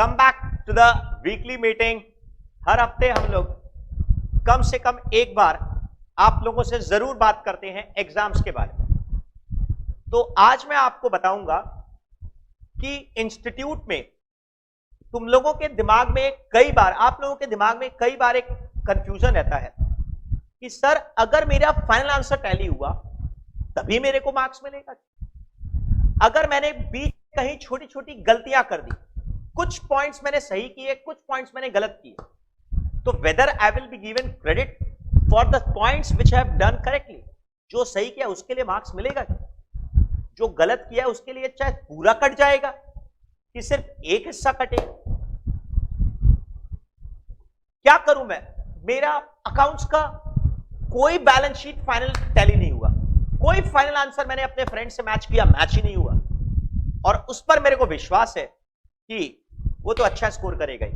Welcome back to the weekly meeting. हर हफ्ते हम लोग कम से कम एक बार आप लोगों से जरूर बात करते हैं एग्जाम्स के बारे में। तो आज मैं आपको बताऊंगा कि इंस्टीट्यूट में तुम लोगों के दिमाग में कई बार, आप लोगों के दिमाग में कई बार एक कंफ्यूजन रहता है कि सर अगर मेरा फाइनल आंसर टैली हुआ तभी मेरे को मार्क्स मिलेगा, अगर मैंने बीच कहीं छोटी छोटी गलतियां कर दी, कुछ पॉइंट्स मैंने सही किए, कुछ पॉइंट्स मैंने गलत किए, तो whether I will be given credit for the points which have done correctly. जो सही किया उसके लिए मार्क्स मिलेगा, जो गलत किया उसके लिए चाहे पूरा कट जाएगा कि सिर्फ एक हिस्सा कटेगा। क्या करूं मैं, मेरा अकाउंट्स का कोई बैलेंस शीट फाइनल टैली नहीं हुआ, कोई फाइनल आंसर मैंने अपने फ्रेंड से मैच किया, मैच ही नहीं हुआ, और उस पर मेरे को विश्वास है कि वो तो अच्छा स्कोर करेगा ही,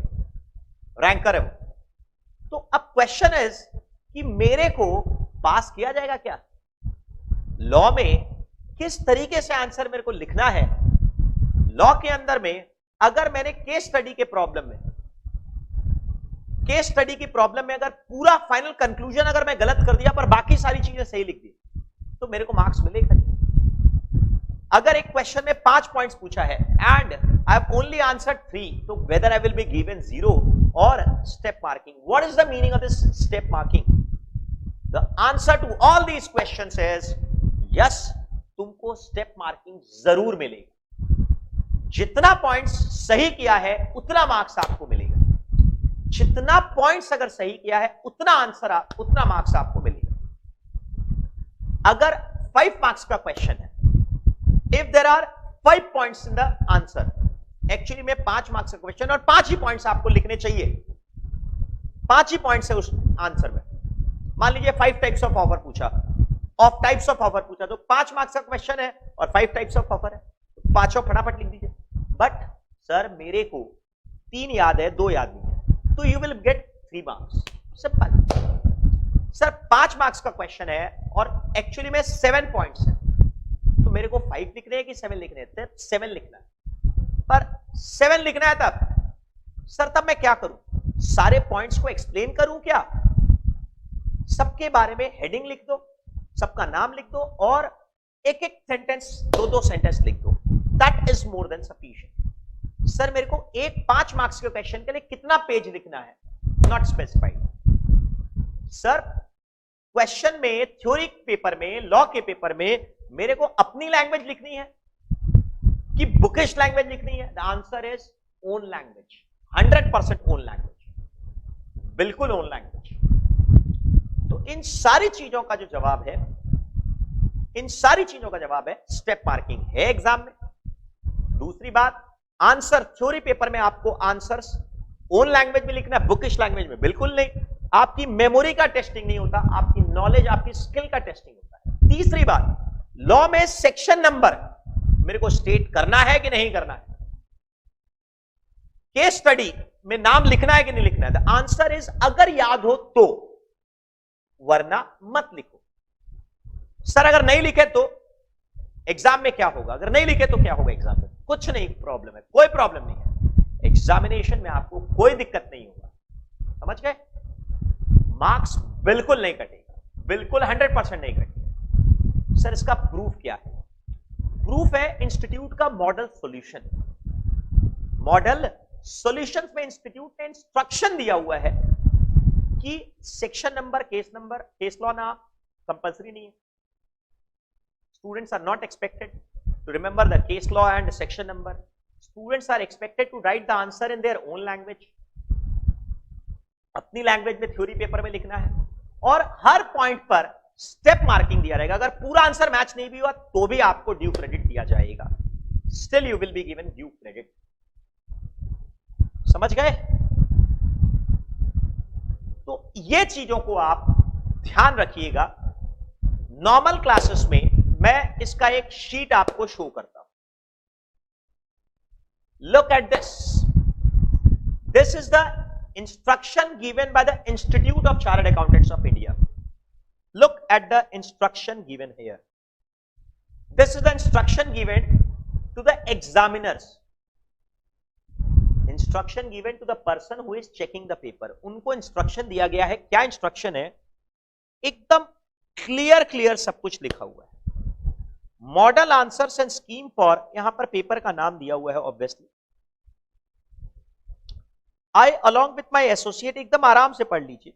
रैंकर है वो। तो अब क्वेश्चन इज कि मेरे को पास किया जाएगा क्या? लॉ में किस तरीके से आंसर मेरे को लिखना है? लॉ के अंदर में अगर मैंने केस स्टडी के प्रॉब्लम में, केस स्टडी की प्रॉब्लम में अगर पूरा फाइनल कंक्लूजन अगर मैं गलत कर दिया पर बाकी सारी चीजें सही लिख दी तो मेरे को मार्क्स मिलेगा। अगर एक क्वेश्चन में 5 पॉइंट्स पूछा है and I have only answered 3, तो whether I will be given 0 और step marking. What is the meaning of this step marking? The answer to all these questions is yes, तुमको step marking जरूर मिलेगा। जितना points सही किया है उतना मार्क्स आपको मिलेगा, जितना पॉइंट्स अगर सही किया है उतना आंसर उतना मार्क्स आपको मिलेगा। अगर 5 मार्क्स का क्वेश्चन है, if there are 5 points in the answer, actually में 5 मार्क्स का क्वेश्चन और 5 ही पॉइंट्स आपको लिखने चाहिए, 5 ही पॉइंट्स है उस आंसर में। मान लीजिए 5 टाइप्स ऑफ ऑफर पूछा, टाइप्स ऑफ ऑफर पूछा, तो 5 मार्क्स का क्वेश्चन है और 5 टाइप्स ऑफ ऑफर है, पांचों फटाफट लिख दीजिए। बट सर मेरे को 3 याद है, 2 याद नहीं है, तो you will get 3 marks, simple. Sir 5 marks का क्वेश्चन है और एक्चुअली में 7 पॉइंट्स है, तो मेरे को 5 लिखने हैं कि 7 लिखने हैं? 7 लिखना है, पर 7 लिखना है तब सर तब मैं क्या करूं? सारे पॉइंट्स को एक्सप्लेन करूं क्या? सबके बारे में हेडिंग लिख दो, सबका नाम लिख दो और एक एक सेंटेंस, 2-2 सेंटेंस लिख दो, that is more than sufficient. Sir मेरे को एक 5 मार्क्स के क्वेश्चन के लिए कितना पेज लिखना है? Not specified. सर क्वेश्चन में, थ्योरी पेपर में, लॉ के पेपर में मेरे को अपनी लैंग्वेज लिखनी है कि बुकिश लैंग्वेज लिखनी है? The answer is own language, 100% own language, बिल्कुल ओन लैंग्वेज। तो इन सारी चीजों का जो जवाब है, इन सारी चीजों का जवाब है स्टेप मार्किंग है एग्जाम में। दूसरी बात, आंसर थ्योरी पेपर में आपको आंसर्स ओन लैंग्वेज में लिखना है, बुकिश लैंग्वेज में बिल्कुल नहीं। आपकी मेमोरी का टेस्टिंग नहीं होता, आपकी नॉलेज, आपकी स्किल का टेस्टिंग होता है। तीसरी बात, लॉ में सेक्शन नंबर मेरे को स्टेट करना है कि नहीं करना है? केस स्टडी में नाम लिखना है कि नहीं लिखना है? द आंसर इज अगर याद हो तो, वरना मत लिखो। सर अगर नहीं लिखे तो एग्जाम में क्या होगा? अगर नहीं लिखे तो क्या होगा एग्जाम में? कुछ नहीं प्रॉब्लम है, कोई प्रॉब्लम नहीं है, एग्जामिनेशन में आपको कोई दिक्कत नहीं होगा, समझ गए? मार्क्स बिल्कुल नहीं कटेगा, बिल्कुल 100% नहीं कटेगा। सर इसका प्रूफ क्या है? प्रूफ है इंस्टीट्यूट का मॉडल सॉल्यूशन। मॉडल सॉल्यूशंस में इंस्टीट्यूट ने इंस्ट्रक्शन दिया हुआ है कि सेक्शन नंबर, केस लॉ नाम कंपल्सरी नहीं है। Students are not expected to remember the case law and section number. Students are expected to write the answer in their own language, अपनी लैंग्वेज में थ्योरी पेपर में लिखना है, और हर पॉइंट पर स्टेप मार्किंग दिया रहेगा। अगर पूरा आंसर मैच नहीं भी हुआ तो भी आपको ड्यू क्रेडिट दिया जाएगा, still you will be given due credit. समझ गए? तो ये चीजों को आप ध्यान रखिएगा। नॉर्मल क्लासेस में मैं इसका एक शीट आपको शो करता हूं। Look at this, this is the instruction given by the Institute of Chartered Accountants of India. Look at the instruction given here. This is the instruction given to the examiners. Instruction given to the person who is checking the paper, उनको instruction दिया गया है। क्या instruction है? एकदम clear सब कुछ लिखा हुआ है। Model answers and scheme for, यहां पर पेपर का नाम दिया हुआ है obviously. I along with my associate, एकदम आराम से पढ़ लीजिए।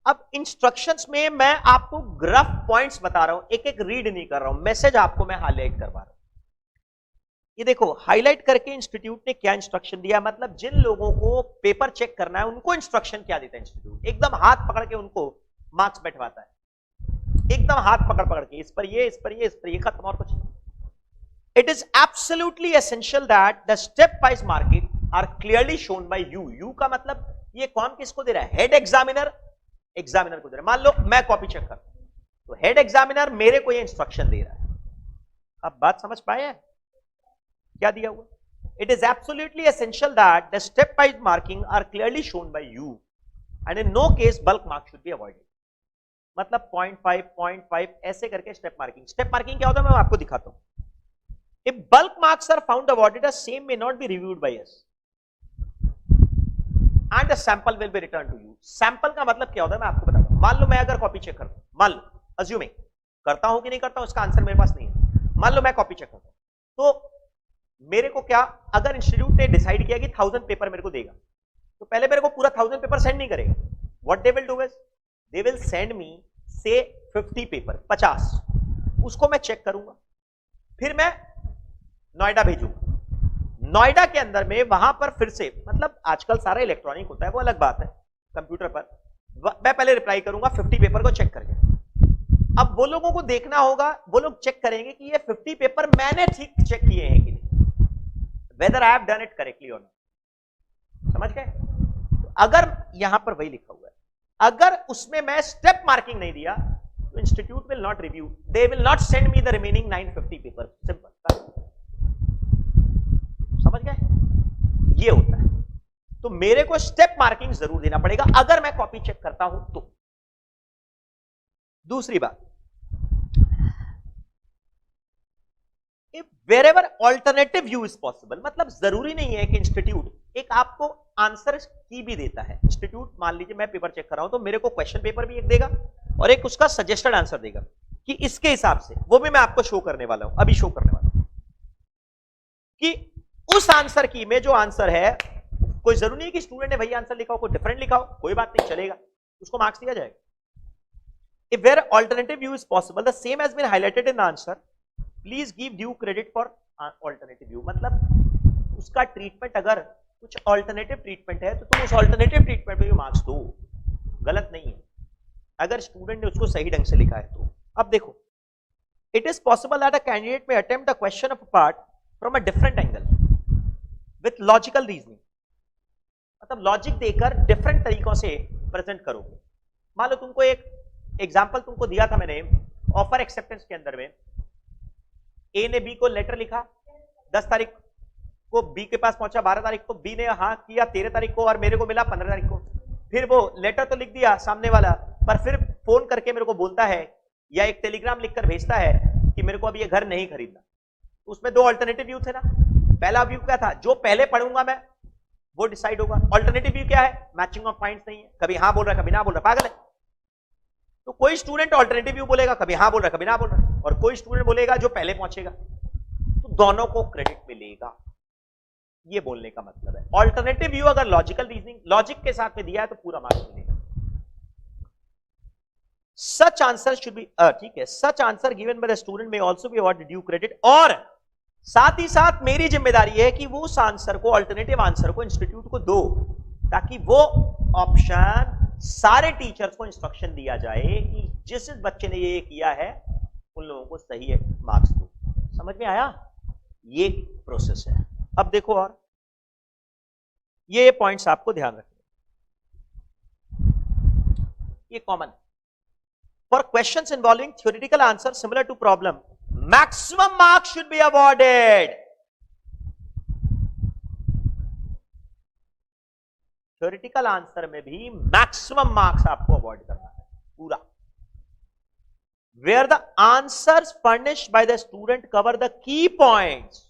अब इंस्ट्रक्शंस में मैं आपको ग्रफ पॉइंट्स बता रहा हूं, एक एक रीड नहीं कर रहा हूं, मैसेज आपको मैं हाईलाइट करवा रहा हूं। ये देखो हाईलाइट करके इंस्टीट्यूट ने क्या इंस्ट्रक्शन दिया, मतलब जिन लोगों को पेपर चेक करना है उनको इंस्ट्रक्शन क्या देता है इंस्टीट्यूट, एकदम हाथ पकड़ के उनको मार्क्स बैठवाता है, एकदम हाथ पकड़ पकड़ के, इस पर ये, इस पर ये, इस पर ये, खत्म, और कुछ नहीं। It is absolutely essential that the step wise marking are clearly shown by you. You का मतलब ये कौन किसको दे रहा है? हेड एग्जामिनर, एग्जामिनर को दे रहा है। मान लो मैं कॉपी चेक करता हूं, तो हेड एग्जामिनर मेरे को ये इंस्ट्रक्शन दे रहा है। अब बात समझ पाए हैं क्या दिया हुआ? It is absolutely essential that the step wise marking are clearly shown by you and in no case bulk mark should be avoided. मतलब 0.5 0.5 ऐसे करके स्टेप मार्किंग। स्टेप मार्किंग क्या होता है मैं आपको दिखाता हूं। If bulk marks are found awarded, the same may not be reviewed by us and the sample will be returned to you. Sample का मतलब क्या होता है मैं आपको बताता हूं। मान लो मैं अगर कॉपी चेक करता हूं, मान लो अज्यूमिंग, करता हूं कि नहीं करता हूं उसका आंसर मेरे पास नहीं है। मान लो मैं कॉपी चेक करता हूं, तो मेरे को क्या, अगर इंस्टीट्यूट ने डिसाइड किया कि 1000 पेपर मेरे को देगा, तो पहले मेरे को पूरा 1000 पेपर सेंड नहीं करेगा। What they will do is they will send me से 50 पेपर, 50, उसको मैं चेक करूंगा, फिर मैं नोएडा भेजूंगा। नोएडा के अंदर में वहां पर फिर से, मतलब आजकल सारा इलेक्ट्रॉनिक होता है वो अलग बात है, कंप्यूटर पर मैं पहले रिप्लाई करूंगा 50 पेपर को चेक करके। अब वो लोगों को देखना होगा, वो लोग चेक करेंगे कि ये 50 पेपर मैंने ठीक चेक किए हैं कि नहीं, whether I have done it correctly और नॉट। समझ गए? तो अगर यहां पर वही लिखा हुआ है, अगर उसमें मैं स्टेप मार्किंग नहीं दिया तो institute will not review, they will not send me the remaining 950 paper. Simple, समझ गए? ये होता है। तो मेरे को स्टेप मार्किंग जरूर देना पड़ेगा अगर मैं कॉपी चेक करता हूं तो। दूसरी बात, if wherever alternative view is possible, मतलब जरूरी नहीं है कि इंस्टीट्यूट एक आपको आंसर की भी देता है। इंस्टीट्यूट मान लीजिए मैं पेपर चेक कर रहा हूं तो मेरे को क्वेश्चन पेपर भी एक देगा और एक उसका सजेस्टेड आंसर देगा कि इसके हिसाब से, वो भी मैं आपको शो करने वाला हूं, अभी शो करने वाला हूं कि उस आंसर की में जो आंसर है, कोई जरूरी नहीं कि स्टूडेंट ने वही आंसर लिखा हो, कोई डिफरेंट लिखा हो, कोई बात नहीं, चलेगा, उसको मार्क्स दिया जाएगा। If where alternative view is possible, the same has been highlighted in the answer, please give due credit for alternative view. मतलब उसका ट्रीटमेंट, अगर कुछ ऑल्टरनेटिव ट्रीटमेंट है तो तुम उस ऑल्टरनेटिव ट्रीटमेंट पे भी मार्क्स दो, गलत नहीं है, अगर स्टूडेंट ने उसको सही ढंग से लिखा है तो। अब देखो, it is possible that a candidate may attempt the question of a part from a different angle with logical reasoning, मतलब लॉजिक देकर डिफरेंट तरीकों से प्रेजेंट करोगे। मान लो तुमको एक एग्जांपल तुमको दिया था मैंने ऑफर एक्सेप्टेंस के अंदर में, ए ने बी को लेटर लिखा, 10 तारीख को बी के पास पहुंचा, 12 तारीख को बी ने हाँ किया 13 तारीख को, और मेरे को मिला 15 तारीख को। फिर वो लेटर तो लिख दिया सामने वाला, पर फिर फोन करके मेरे को बोलता है या एक टेलीग्राम लिखकर भेजता है कि मेरे को अब ये घर नहीं खरीदना। तो उसमें दो ऑल्टरनेटिव व्यू थे ना। पहला व्यू क्या था, जो पहले पढ़ूंगा मैं वो डिसाइड होगा। ऑल्टरनेटिव व्यू क्या है, मैचिंग ऑफ पॉइंट्स नहीं है, कभी हाँ बोल रहा है कभी ना बोल रहा, पागल है। तो कोई स्टूडेंट ऑल्टरनेटिव व्यू बोलेगा, कभी हाँ बोल रहा है कभी ना बोल रहा, और कोई स्टूडेंट बोलेगा जो पहले पहुंचेगा, तो दोनों को क्रेडिट मिलेगा, ये बोलने का मतलब है। ऑल्टरनेटिव व्यू अगर लॉजिकल रीजनिंग लॉजिक के साथ में दिया है तो पूरा मार्क्स मिलेगा। सच आंसर शुड बी, ठीक है, such answer given by the student may also be awarded due credit, और साथ ही साथ मेरी जिम्मेदारी है कि वो उस आंसर को, ऑल्टरनेटिव आंसर को इंस्टीट्यूट को दो, ताकि वो ऑप्शन सारे टीचर्स को इंस्ट्रक्शन दिया जाए कि जिस बच्चे ने ये किया है उन लोगों को सही है मार्क्स दो। समझ में आया? ये प्रोसेस है। अब देखो, और ये पॉइंट्स आपको ध्यान रखने, ये common for questions involving theoretical answer similar to problem, maximum marks should be awarded. Theoretical answer में भी मैक्सिमम मार्क्स आपको अवॉर्ड करना है पूरा। Where the answers furnished by the student cover the key points,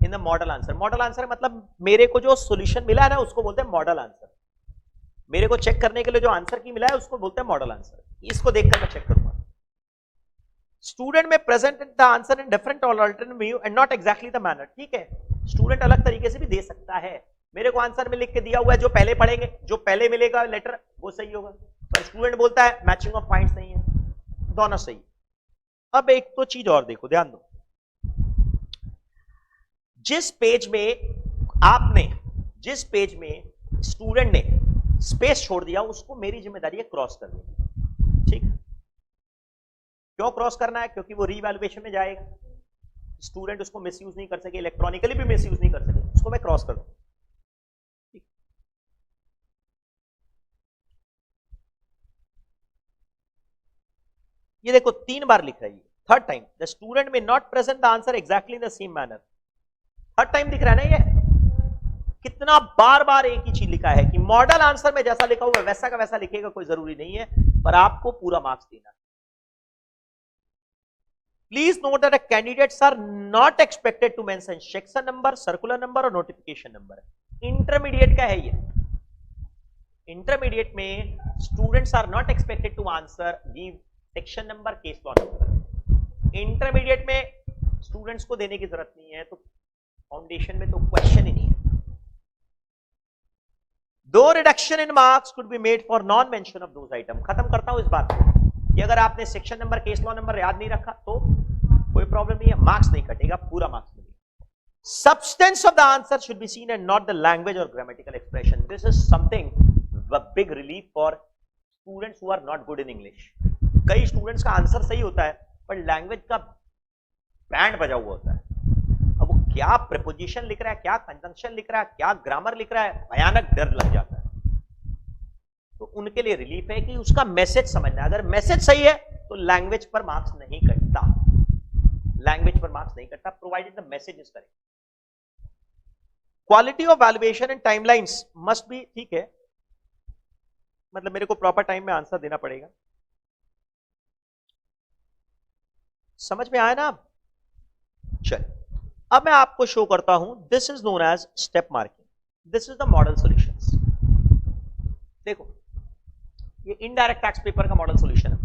in the model answer. Model answer मतलब मेरे को जो सॉल्यूशन मिला है ना उसको बोलते हैं मॉडल आंसर। मेरे को चेक करने के लिए जो आंसर की मिला है उसको बोलते हैं मॉडल आंसर। इसको देखकर मैं चेक करूंगा। स्टूडेंट में present the answer in different alternative view and not exactly the manner. ठीक है, स्टूडेंट अलग तरीके से भी दे सकता है। मेरे को आंसर में लिख के दिया हुआ है, जो पहले पढ़ेंगे, जो पहले मिलेगा लेटर वो सही होगा, पर स्टूडेंट बोलता है मैचिंग ऑफ पॉइंट्स नहीं है, दोनों सही। अब एक तो चीज और देखो, ध्यान दो, जिस पेज में स्टूडेंट ने स्पेस छोड़ दिया उसको मेरी जिम्मेदारी है क्रॉस करनी। ठीक, क्यों क्रॉस करना है? क्योंकि वो रीवैल्यूएशन में जाएगा, स्टूडेंट उसको मिसयूज नहीं कर सके, इलेक्ट्रॉनिकली भी मिसयूज नहीं कर सके, उसको मैं क्रॉस कर दूं। ये देखो 3 बार लिखा है, थर्ड टाइम द स्टूडेंट में not present the answer exactly in the same manner. Third time दिख रहा है ना, ये कितना बार बार एक ही चीज लिखा है कि मॉडल आंसर में जैसा लिखा हुआ है वैसा का वैसा लिखेगा, कोई जरूरी नहीं है, पर आपको पूरा मार्क्स देना। Please note that candidates are not expected to mention section number, circular number और नोटिफिकेशन नंबर। इंटरमीडिएट का है ये। इंटरमीडिएट में students are not expected to answer give section number, case law number. Intermediate में students को देने की जरूरत नहीं है, तो फाउंडेशन में तो क्वेश्चन ही नहीं है। दो reduction in marks could be made for non mention of those item. खत्म करता हूं इस बात को कि अगर आपने section number, case law number याद नहीं रखा तो कोई प्रॉब्लम नहीं है, मार्क्स नहीं कटेगा, पूरा मार्क्स मिलेगा। Substance of the answer should be seen and not the language or grammatical expression. This is something big relief for students who are not good in English. कई स्टूडेंट्स का answer सही होता है पर लैंग्वेज का band बजा हुआ होता है। अब वो क्या प्रीपोजिशन लिख रहा है, क्या कंजंक्शन लिख रहा है, क्या ग्रामर लिख रहा है, भयानक डर लग जाता है। तो उनके लिए रिलीफ है कि उसका मैसेज समझना है। अगर मैसेज सही है तो लैंग्वेज पर मार्क्स नहीं कटता, लैंग्वेज पर मार्क्स नहीं कटता, provided the message is correct. Quality of valuation and timelines must be, ठीक है, मतलब मेरे को प्रॉपर टाइम में आंसर देना पड़ेगा। समझ में आया ना? चल, अब मैं आपको शो करता हूं, this is known as step marking, this is the model solutions. देखो ये इनडायरेक्ट टैक्स पेपर का मॉडल सॉल्यूशन है,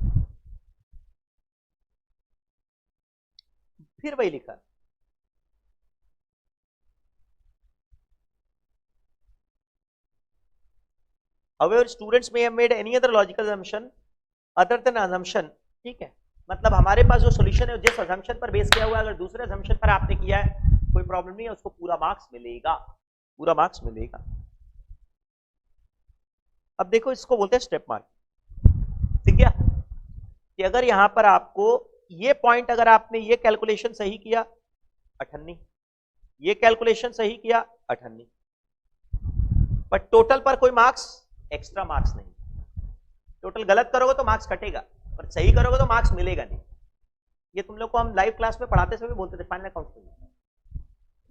फिर वही लिखा है। However, students may have made any other logical assumption other than assumption। ठीक है, मतलब हमारे पास जो सॉल्यूशन है जिस assumption पर बेस किया हुआ है, अगर दूसरे assumption पर आपने किया है कोई प्रॉब्लम नहीं है, उसको पूरा मार्क्स मिलेगा, पूरा मार्क्स मिलेगा। अब देखो इसको बोलते हैं स्टेप मार्किंग। ठीक है, कि अगर यहां पर आपको ये पॉइंट, अगर आपने ये कैलकुलेशन सही किया 98, ये कैलकुलेशन सही किया 98, पर टोटल पर कोई मार्क्स, एक्स्ट्रा मार्क्स नहीं। टोटल गलत करोगे तो मार्क्स कटेगा, पर सही करोगे तो मार्क्स मिलेगा नहीं। ये तुम लोग को हम लाइव क्लास में पढ़ाते समय बोलते थे, फाइनल अकाउंट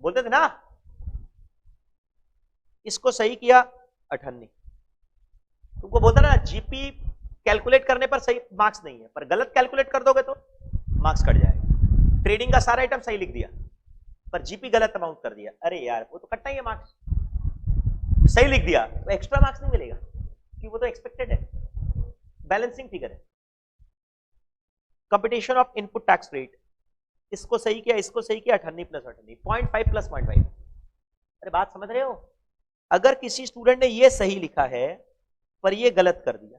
बोलते थे ना। इसको सही किया 98, तुमको बोलता ना जीपी कैलकुलेट करने पर सही मार्क्स नहीं है, पर गलत कैलकुलेट कर दोगे तो मार्क्स कट जाएगा। ट्रेडिंग का सारा आइटम सही लिख दिया पर जीपी गलत अमाउंट कर दिया, अरे यार वो तो कटना ही है मार्क्स। सही लिख दिया तो एक्स्ट्रा मार्क्स नहीं मिलेगा कि वो तो एक्सपेक्टेड है, बैलेंसिंग फिगर है। Competition of input tax rate, इसको सही किया, इसको सही किया, 98 प्लस 98, 0.5 प्लस 0.5। अरे बात समझ रहे हो? अगर किसी स्टूडेंट ने ये सही लिखा है पर ये गलत कर दिया,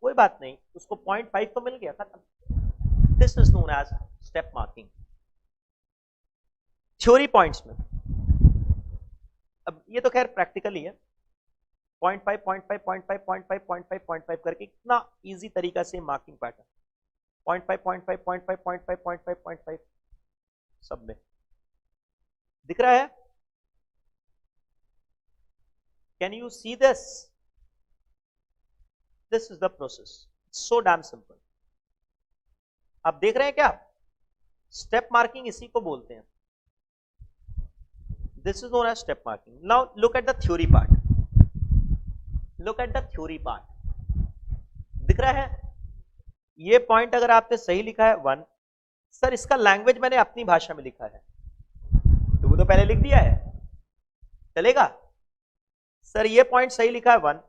कोई बात नहीं, उसको 0.5 तो मिल गया, खत्म। This is known as step marking. Theory points में, अब ये तो खैर प्रैक्टिकल ही है, 0.5 0.5 0.5 0.5 0.5 0.5 करके इतना इजी तरीका से मार्किंग पैटर्न, 0.5 0.5 0.5 0.5 0.5 0.5 सब में दिख रहा है। Can you see this? This is the process, so damn simple. आप देख रहे हैं क्या? स्टेप मार्किंग इसी को बोलते हैं। This is known as step marking. Now look at the theory part. Look at the theory part. दिख रहा है? ये पॉइंट अगर आपने सही लिखा है 1, सर इसका लैंग्वेज मैंने अपनी भाषा में लिखा है, पहले लिख दिया है, चलेगा? सर ये पॉइंट सही लिखा है 1,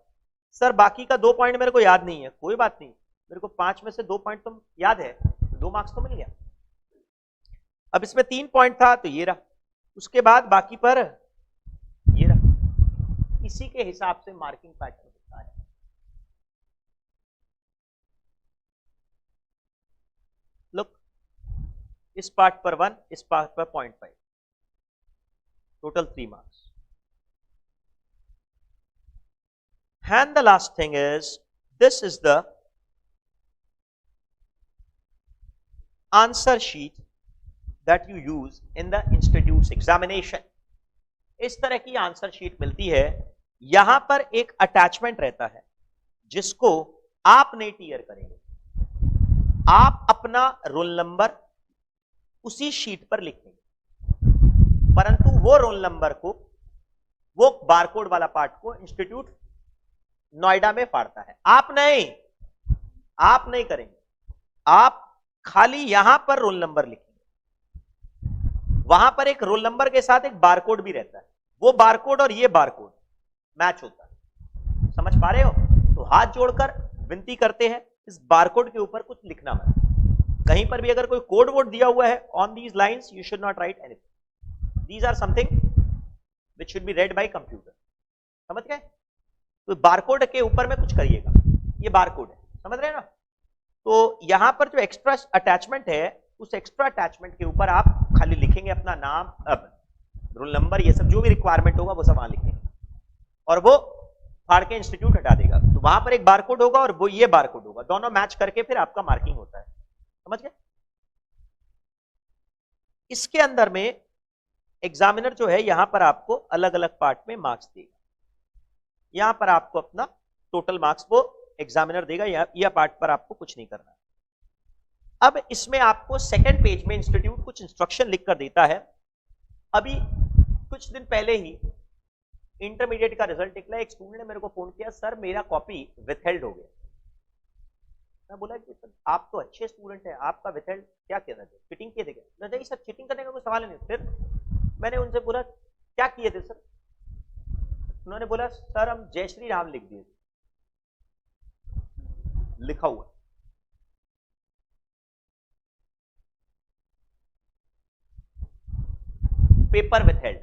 सर बाकी का 2 पॉइंट मेरे को याद नहीं है, कोई बात नहीं, मेरे को 5 में से 2 पॉइंट तो याद है, 2 मार्क्स तो मिल गया। अब इसमें 3 पॉइंट था तो ये रहा, उसके बाद बाकी पर ये रहा। इसी के हिसाब से मार्किंग पैटर्न होता है। लुक, इस पार्ट पर 1, इस पार्ट पर 0.5, total 3 marks. And the last thing is, this is the answer sheet that you use in the institute's examination. इस तरह की आंसर शीट मिलती है, यहां पर एक अटैचमेंट रहता है जिसको आप नहीं टियर करेंगे, आप अपना रोल नंबर उसी शीट पर लिखेंगे, परंतु वो रोल नंबर को, वो बारकोड वाला पार्ट को इंस्टीट्यूट नोएडा में फाड़ता है। आप नहीं करेंगे, आप खाली यहां पर रोल नंबर लिखेंगे। वहां पर एक रोल नंबर के साथ एक बारकोड भी रहता है, वो बारकोड और ये बारकोड मैच होता है। समझ पा रहे हो? तो हाथ जोड़कर विनती करते हैं, इस बारकोड के ऊपर कुछ लिखना मत। कहीं पर भी अगर कोई कोड वोड दिया हुआ है on these lines, you should not write anything. These are something which should be read by computer. समझ गए? तो बारकोड के ऊपर में कुछ करिएगा, ये बारकोड है, समझ रहे हैं ना? तो यहां पर जो एक्स्ट्रा अटैचमेंट है, उस एक्स्ट्रा अटैचमेंट के ऊपर आप खाली लिखेंगे अपना नाम, रोल नंबर, ये सब जो भी रिक्वायरमेंट होगा वो सब वहां लिखेंगे, और वो फाड़ के इंस्टीट्यूट हटा देगा। तो वहां पर एक बारकोड होगा और वो ये बारकोड होगा, दोनों मैच करके फिर आपका मार्किंग होता है। समझ गए? इसके अंदर में एग्जामिनर जो है यहां पर आपको अलग अलग पार्ट में मार्क्स देगा। यहां पर आपको अपना टोटल मार्क्स वो एग्जामिनर देगा, यह पार्ट पर आपको कुछ नहीं करना। अब इसमें आपको सेकंड पेज में इंस्टीट्यूट कुछ इंस्ट्रक्शन लिख कर देता है। अभी कुछ दिन पहले ही इंटरमीडिएट का रिजल्ट निकला, एक स्टूडेंट ने मेरे को फोन किया, सर मेरा कॉपी विथहेल्ड हो गया। मैं बोला कि सर आप तो अच्छे स्टूडेंट हैं, आपका विथहेल्ड क्या कह रहे थे, चीटिंग किए थे क्या? नहीं सर, चीटिंग करने का कोई सवाल नहीं। फिर मैंने उनसे बोला क्या किए थे सर? उन्होंने बोला सर हम जय श्री राम लिख दिए थे, लिखा हुआ। पेपर विथहेल्ड,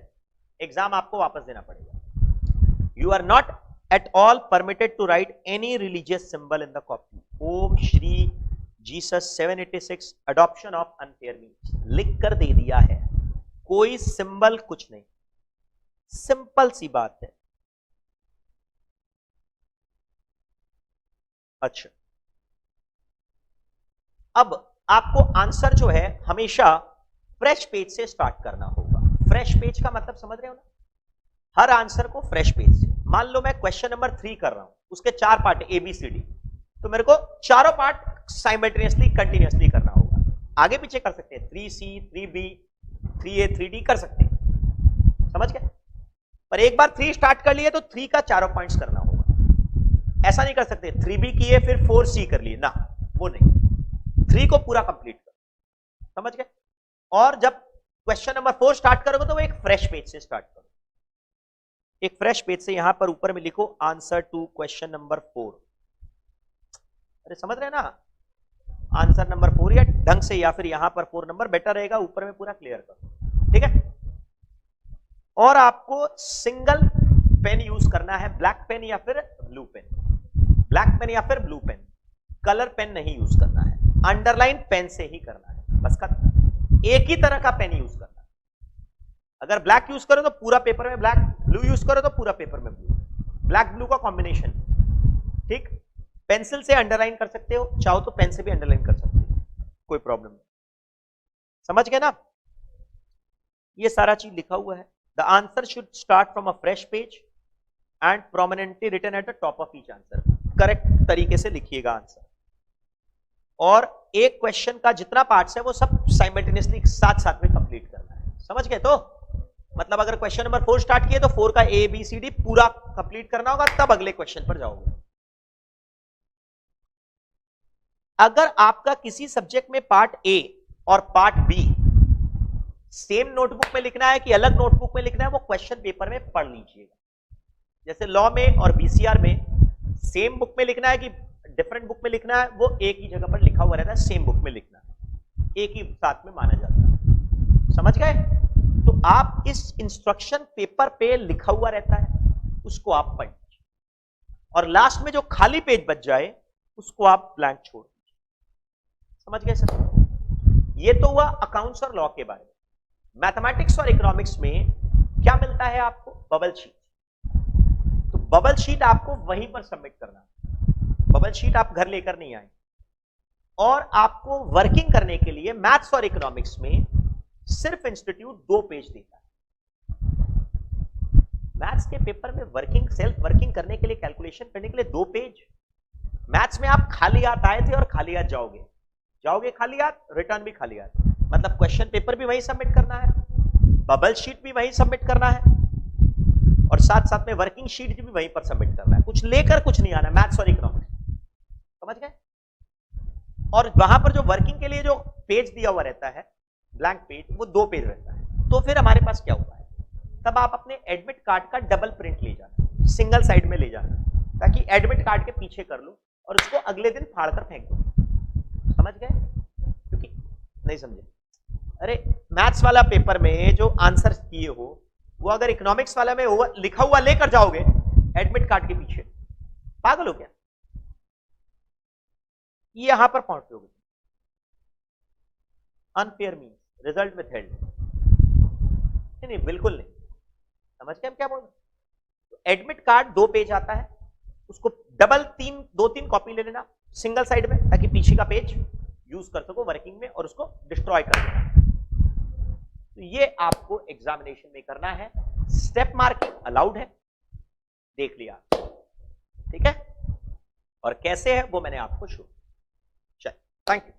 एग्जाम आपको वापस देना पड़ेगा। You are not at all permitted to write any religious symbol in the copy. Om Shri Jesus 786 adoption of unfair means लिख कर दे दिया है, कोई सिंबल कुछ नहीं, सिंपल सी बात है। अच्छा, अब आपको आंसर जो है हमेशा फ्रेश पेज से स्टार्ट करना होगा। फ्रेश पेज का मतलब समझ रहे हो ना? हर आंसर को फ्रेश पेज से। मान लो मैं क्वेश्चन नंबर 3 कर रहा हूं, उसके 4 पार्ट ABCD, तो मेरे को चारों पार्ट साइमल्टेनियसली कंटिन्यूअसली करना होगा। आगे पीछे कर सकते हैं, 3C 3B 3A 3D कर सकते हैं, समझ गए? पर एक बार 3 स्टार्ट कर लिए तो 3 का चारों पॉइंट्स करना होगा। ऐसा नहीं कर सकते 3B किए फिर 4C कर लिए ना, वो नहीं, 3 को पूरा कंप्लीट कर, समझ गए? और जब क्वेश्चन नंबर 4 स्टार्ट करोगे तो वो एक फ्रेश पेज से स्टार्ट करो। एक फ्रेश पेज से यहां पर ऊपर में लिखो आंसर टू क्वेश्चन नंबर 4। अरे समझ रहे ना? आंसर नंबर 4 या ढंग से, या फिर यहां पर 4 नंबर बेटर रहेगा, ऊपर में पूरा क्लियर करो, ठीक है? और आपको सिंगल पेन यूज करना है, ब्लैक पेन या फिर ब्लू पेन, ब्लैक पेन या फिर ब्लू पेन, कलर पेन नहीं यूज करना है, अंडरलाइन पेन से ही करना है, बस खत्म। एक ही तरह का पेन यूज करना है। अगर ब्लैक यूज करो तो पूरा पेपर में ब्लैक, ब्लू यूज करो तो पूरा पेपर में ब्लू, ब्लैक ब्लू का कॉम्बिनेशन, ठीक? पेंसिल से अंडरलाइन कर सकते हो, चाहो तो पेन से भी अंडरलाइन कर सकते हो, कोई प्रॉब्लम नहीं। समझ गए ना? ये सारा चीज लिखा हुआ है। The answer should start from a fresh page and prominently written at the top of each answer. Correct तरीके से लिखिएगा आंसर, और एक क्वेश्चन का जितना पार्ट्स है वो सब साइमल्टेनियसली साथ साथ में कंप्लीट करना है। समझ गए? तो मतलब अगर क्वेश्चन नंबर 4 स्टार्ट किए तो 4 का ABCD पूरा कंप्लीट करना होगा, तब अगले क्वेश्चन पर जाओगे। अगर आपका किसी सब्जेक्ट में पार्ट A और पार्ट B सेम नोटबुक में लिखना है कि अलग नोटबुक में लिखना है, वो क्वेश्चन पेपर में पढ़ लीजिएगा। जैसे लॉ में और बीसीआर में सेम बुक में लिखना है कि डिफरेंट बुक में लिखना है, वो एक ही जगह पर लिखा हुआ रहता है, सेम बुक में लिखना है, एक ही साथ में माना जाता है। समझ गए? तो आप इस इंस्ट्रक्शन पेपर पे लिखा हुआ रहता है, उसको आप पढ़ लीजिए, और लास्ट में जो खाली पेज बच जाए उसको आप ब्लैंक छोड़ दीजिए। समझ गए सर? ये तो हुआ अकाउंट्स और लॉ के बारे में। मैथमेटिक्स और इकोनॉमिक्स में क्या मिलता है आपको? Bubble sheet. तो बबल शीट आपको वहीं पर सबमिट करना है, बबल शीट आप घर लेकर नहीं आए। और आपको वर्किंग करने के लिए मैथ्स और इकोनॉमिक्स में सिर्फ इंस्टीट्यूट 2 पेज देता है। मैथ्स के पेपर में वर्किंग, सेल्फ वर्किंग करने के लिए, कैलकुलेशन करने के लिए 2 पेज। मैथ्स में आप खाली हाथ आए थे और खाली हाथ जाओगे, जाओगे खाली हाथ, रिटर्न भी खाली हाथ, मतलब क्वेश्चन पेपर भी वही सबमिट करना है, बबल शीट भी वही सबमिट करना है, और साथ साथ में वर्किंग शीट भी वहीं पर सबमिट करना है। कुछ लेकर कुछ नहीं आना, मैथ्स और इकोनॉमिक्स। समझ गए? और वहां पर जो वर्किंग के लिए जो पेज दिया हुआ रहता है, ब्लैंक पेज, वो 2 पेज रहता है। तो फिर हमारे पास क्या होता है, तब आप अपने एडमिट कार्ड का डबल प्रिंट ले जाना, सिंगल साइड में ले जाना, ताकि एडमिट कार्ड के पीछे कर लो और उसको अगले दिन फाड़ कर फेंक दो। समझ गए? क्योंकि नहीं समझे? अरे मैथ्स वाला पेपर में जो आंसर किए हो, वो अगर इकोनॉमिक्स वाला में लिखा हुआ लेकर जाओगे एडमिट कार्ड के पीछे, पागल हो क्या? ये यहां पर पहुंच लोगे, unfair means result with held. नहीं, बिल्कुल नहीं। समझ के हम क्या बोल रहे? तो एडमिट कार्ड 2 पेज आता है, उसको डबल 2-3 कॉपी ले लेना सिंगल साइड में, ताकि पीछे का पेज यूज कर सको वर्किंग में और उसको डिस्ट्रॉय कर देना। तो ये आपको एग्जामिनेशन में करना है। स्टेप मार्किंग अलाउड है, देख लिया, ठीक है? और कैसे है वो मैंने आपको शो। चलिए, थैंक यू।